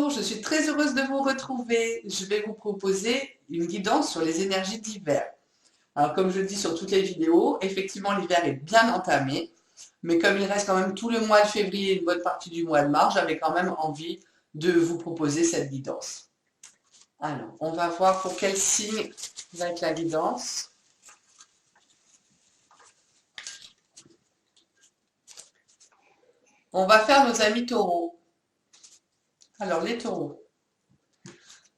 Bonjour, je suis très heureuse de vous retrouver. Je vais vous proposer une guidance sur les énergies d'hiver. Alors comme je le dis sur toutes les vidéos, effectivement l'hiver est bien entamé, mais comme il reste quand même tout le mois de février et une bonne partie du mois de mars, j'avais quand même envie de vous proposer cette guidance. Alors, on va voir pour quel signe va être la guidance. On va faire nos amis taureaux. Alors les taureaux.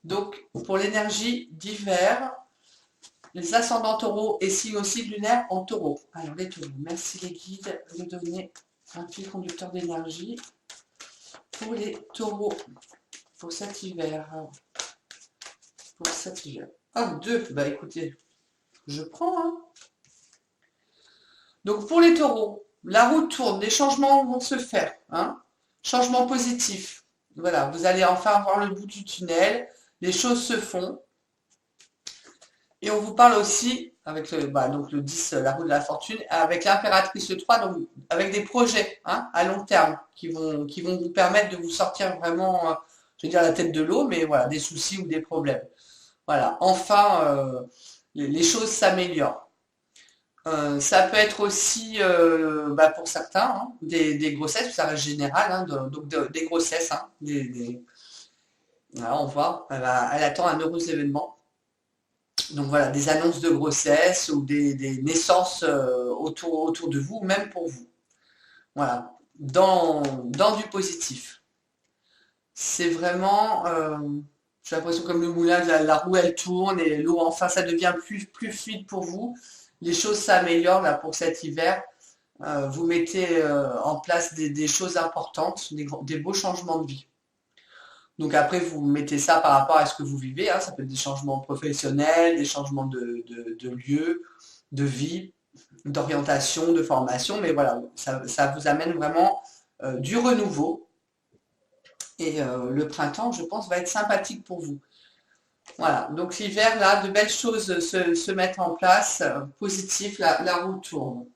Donc pour l'énergie d'hiver, les ascendants taureaux et signes aussi lunaires en taureau. Alors les taureaux, merci les guides de donner un fil conducteur d'énergie pour les taureaux pour cet hiver. Pour cet hiver. Ah, deux, bah écoutez, je prends. Hein. Donc pour les taureaux, la roue tourne, des changements vont se faire. Hein. Changements positifs. Voilà, vous allez enfin voir le bout du tunnel, les choses se font. Et on vous parle aussi, avec donc le 10, la roue de la fortune, avec l'impératrice le 3, donc avec des projets hein, à long terme qui vont vous permettre de vous sortir vraiment, je veux dire, la tête de l'eau, mais voilà, des soucis ou des problèmes. Voilà, enfin, les choses s'améliorent. Ça peut être aussi, pour certains, hein, des grossesses, ça reste général, hein, donc des grossesses. Hein, voilà, on voit, elle attend un heureux événement. Donc voilà, des annonces de grossesse ou des naissances autour de vous, même pour vous. Voilà, dans du positif. C'est vraiment, j'ai l'impression comme le moulin, la roue elle tourne et l'eau enfin ça devient plus fluide pour vous. Les choses s'améliorent là pour cet hiver. Vous mettez en place des choses importantes, des beaux changements de vie. Donc après, vous mettez ça par rapport à ce que vous vivez. Hein. Ça peut être des changements professionnels, des changements de lieu, de vie, d'orientation, de formation. Mais voilà, ça vous amène vraiment du renouveau. Et le printemps, je pense, va être sympathique pour vous. Voilà, donc l'hiver, là, de belles choses se mettent en place. Positif, la roue tourne.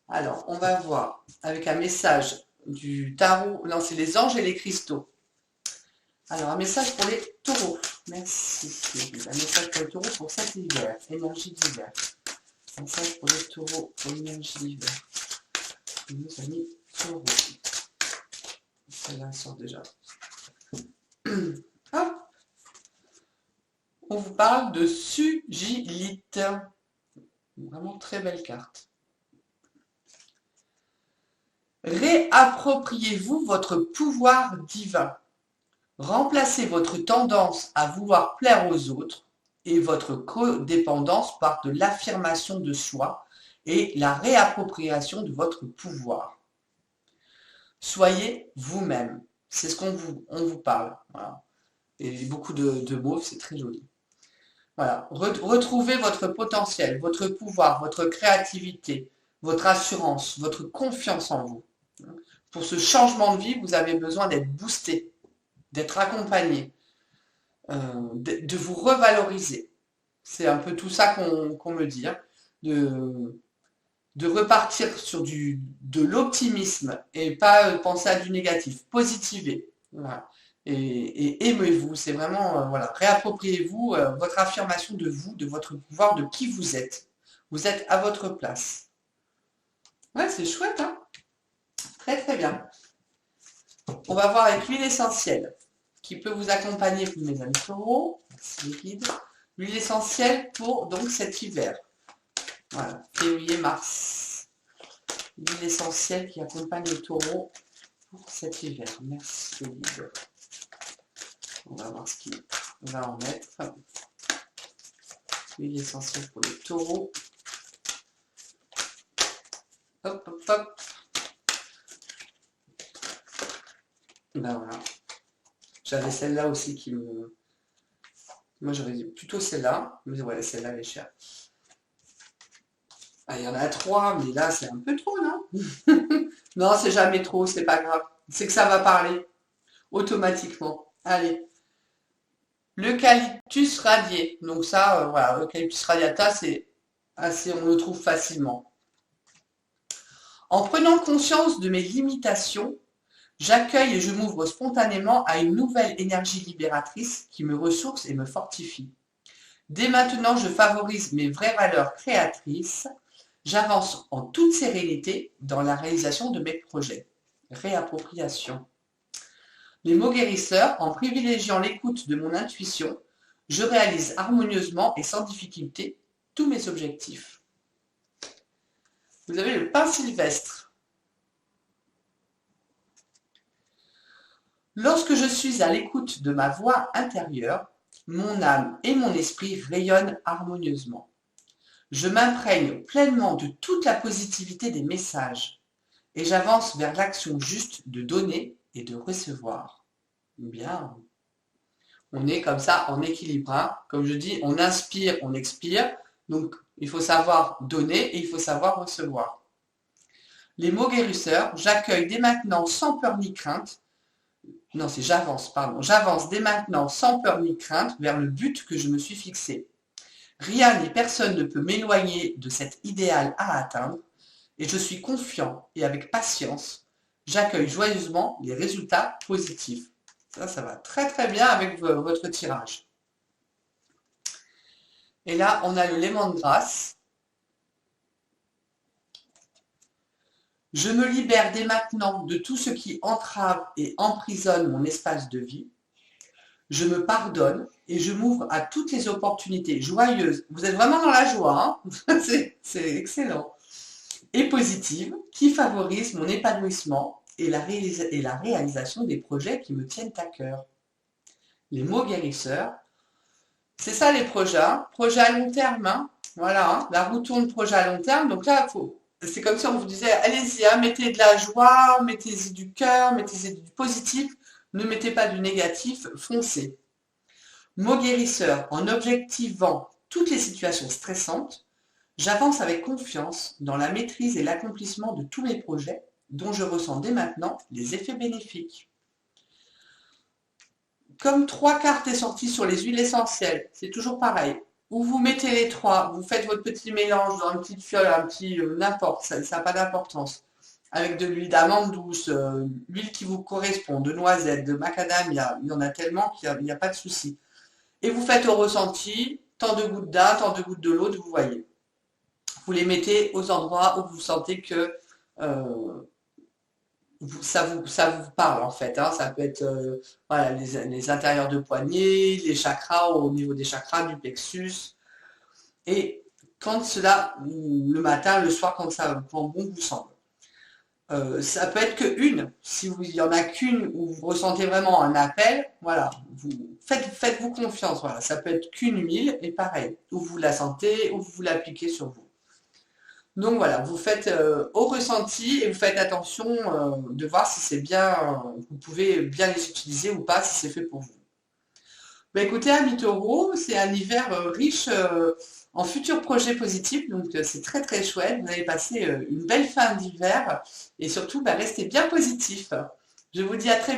Alors, on va voir avec un message du tarot. Non, c'est les anges et les cristaux. Alors, un message pour les taureaux. Merci. Un message pour les taureaux pour cet hiver. Énergie d'hiver. Un message pour les taureaux pour l'énergie d'hiver. Nos amis taureaux. Celle-là sort déjà. Ah, on vous parle de Sugilite. Vraiment très belle carte. Réappropriez-vous votre pouvoir divin. Remplacez votre tendance à vouloir plaire aux autres et votre codépendance par de l'affirmation de soi et la réappropriation de votre pouvoir. Soyez vous-même. C'est ce qu'on vous parle. Voilà. Et beaucoup de mots, c'est très joli. Voilà. Retrouvez votre potentiel, votre pouvoir, votre créativité, votre assurance, votre confiance en vous. Pour ce changement de vie, vous avez besoin d'être boosté, d'être accompagné, de vous revaloriser. C'est un peu tout ça qu'on me dit, hein, de repartir sur de l'optimisme et pas penser à du négatif. Positivez. Voilà. Et aimez-vous. C'est vraiment, voilà, réappropriez-vous votre affirmation de vous, de votre pouvoir, de qui vous êtes. Vous êtes à votre place. Ouais, c'est chouette, hein? Très très bien. On va voir avec l'huile essentielle qui peut vous accompagner, mes amis taureaux. Merci les guides. L'huile essentielle pour donc cet hiver. Voilà, février-mars. L'huile essentielle qui accompagne les taureaux pour cet hiver. Merci les guides. On va voir ce qu'il va en mettre. L'huile essentielle pour les taureaux. Hop, hop, hop. Ben voilà. J'avais celle-là aussi qui me... Moi j'aurais dit plutôt celle-là, mais ouais, celle-là elle est chère. Ah, il y en a trois, mais là c'est un peu trop, non? Non, c'est jamais trop, c'est pas grave. C'est que ça va parler automatiquement. Allez. L'eucalyptus radié. Donc ça, voilà, l'eucalyptus radiata, c'est assez, on le trouve facilement. En prenant conscience de mes limitations, J'accueille et je m'ouvre spontanément à une nouvelle énergie libératrice qui me ressource et me fortifie. Dès maintenant, je favorise mes vraies valeurs créatrices. J'avance en toute sérénité dans la réalisation de mes projets. Réappropriation. Les mots guérisseurs, en privilégiant l'écoute de mon intuition, je réalise harmonieusement et sans difficulté tous mes objectifs. Vous avez le pain sylvestre. Lorsque je suis à l'écoute de ma voix intérieure, mon âme et mon esprit rayonnent harmonieusement. Je m'imprègne pleinement de toute la positivité des messages et j'avance vers l'action juste de donner et de recevoir. Bien. On est comme ça en équilibre. Hein. Comme je dis, on inspire, on expire. Donc, il faut savoir donner et il faut savoir recevoir. Les mots guérisseurs, j'accueille dès maintenant sans peur ni crainte. Non, c'est j'avance, pardon. J'avance dès maintenant sans peur ni crainte vers le but que je me suis fixé. Rien ni personne ne peut m'éloigner de cet idéal à atteindre et je suis confiant et avec patience, j'accueille joyeusement les résultats positifs. Ça va très très bien avec votre tirage. Et là, on a le lemongrass. Je me libère dès maintenant de tout ce qui entrave et emprisonne mon espace de vie. Je me pardonne et je m'ouvre à toutes les opportunités joyeuses. Vous êtes vraiment dans la joie, hein. C'est excellent. Et positives qui favorisent mon épanouissement et la réalisation des projets qui me tiennent à cœur. Les mots guérisseurs, c'est ça les projets, hein. Projets à long terme, hein. Voilà, hein. La roue tourne, projet à long terme, donc là, c'est comme si on vous disait, allez-y, hein, mettez de la joie, mettez-y du cœur, mettez-y du positif, ne mettez pas du négatif, foncez. Mot guérisseur, en objectivant toutes les situations stressantes, j'avance avec confiance dans la maîtrise et l'accomplissement de tous mes projets dont je ressens dès maintenant les effets bénéfiques. Comme 3 cartes est sorties sur les huiles essentielles, c'est toujours pareil. Où vous mettez les 3, vous faites votre petit mélange dans une petite fiole, un petit n'importe, ça n'a pas d'importance. Avec de l'huile d'amande douce, l'huile qui vous correspond, de noisette, de macadamia, il y en a tellement qu'il n'y a pas de souci. Et vous faites au ressenti, tant de gouttes d'un, tant de gouttes de l'autre, vous voyez. Vous les mettez aux endroits où vous sentez que ça vous parle en fait. Hein. Ça peut être voilà, les intérieurs de poignets, les chakras au niveau des chakras, du plexus. Et quand cela, le matin, le soir, quand bon vous semble. Ça peut être qu'une. Si il n'y en a qu'une où vous ressentez vraiment un appel, voilà, faites-vous confiance. Voilà, ça peut être qu'une huile et pareil, où vous la sentez, où vous l'appliquez sur vous. Donc voilà, vous faites au ressenti et vous faites attention de voir si c'est bien, vous pouvez bien les utiliser ou pas, si c'est fait pour vous. Ben écoutez, amis taureaux, c'est un hiver riche en futurs projets positifs, donc c'est très très chouette. Vous allez passer une belle fin d'hiver et surtout, ben, restez bien positifs. Je vous dis à très bientôt.